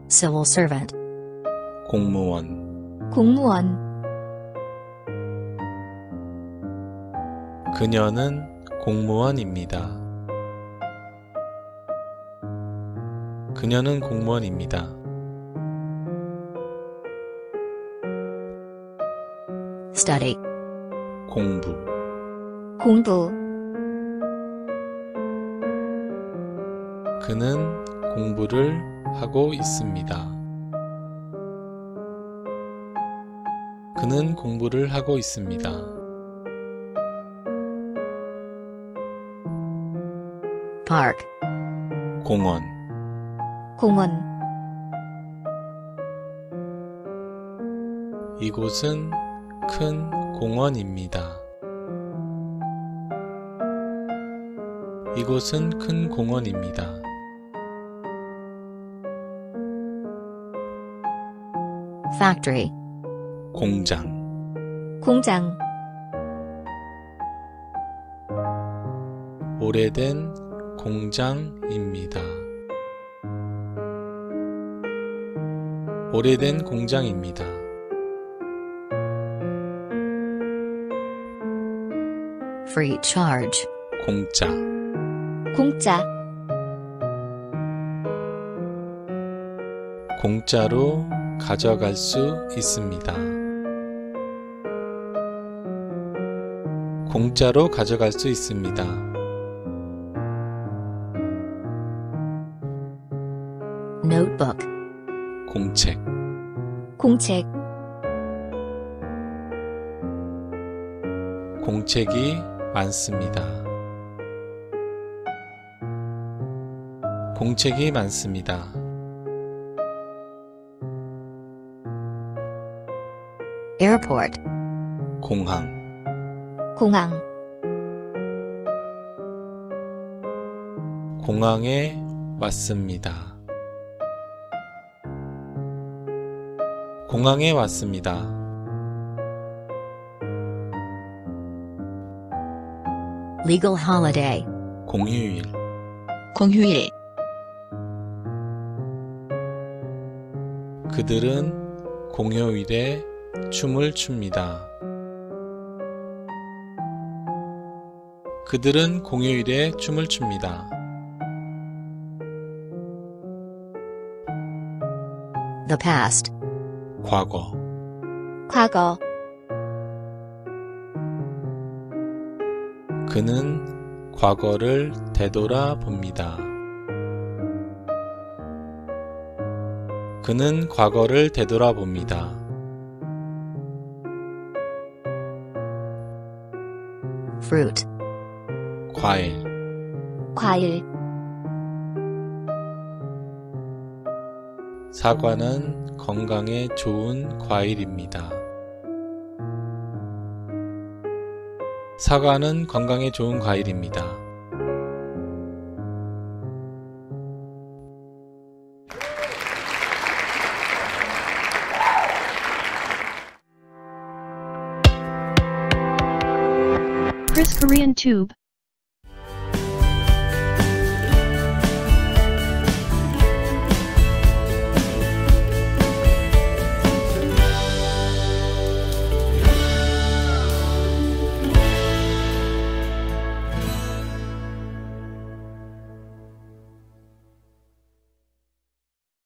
civil servant, 공무원. 공무원. 그녀는 공무원입니다. 그녀는 공무원입니다. study, 공부. 공부. 그는 공부를 하고 있습니다. 그는 공부를 하고 있습니다. park, 공원. 공원. 이곳은 큰 공원입니다. 이곳은 큰 공원입니다. factory, 공장. 공장. 오래된 공장입니다. 오래된 공장입니다. free charge, 공짜. 공짜. 공짜로 가져갈 수 있습니다. 공짜로 가져갈 수 있습니다. notebook, 공책. 공책. 공책이 많습니다. 공책이 많습니다. airport, 공항. 공항. 공항에 왔습니다. 공항에 왔습니다. legal holiday, 공휴일. 공휴일, 그들은 공휴일에 춤을 춥니다. 그들은 공휴일에 춤을 춥니다. the past, 과거. 과거. 그는 과거를 되돌아봅니다. 그는 과거를 되돌아봅니다. fruit, 과일. 과일. 사과는 건강에 좋은 과일입니다. 사과는 건강에 좋은 과일입니다. Chris Korean Tube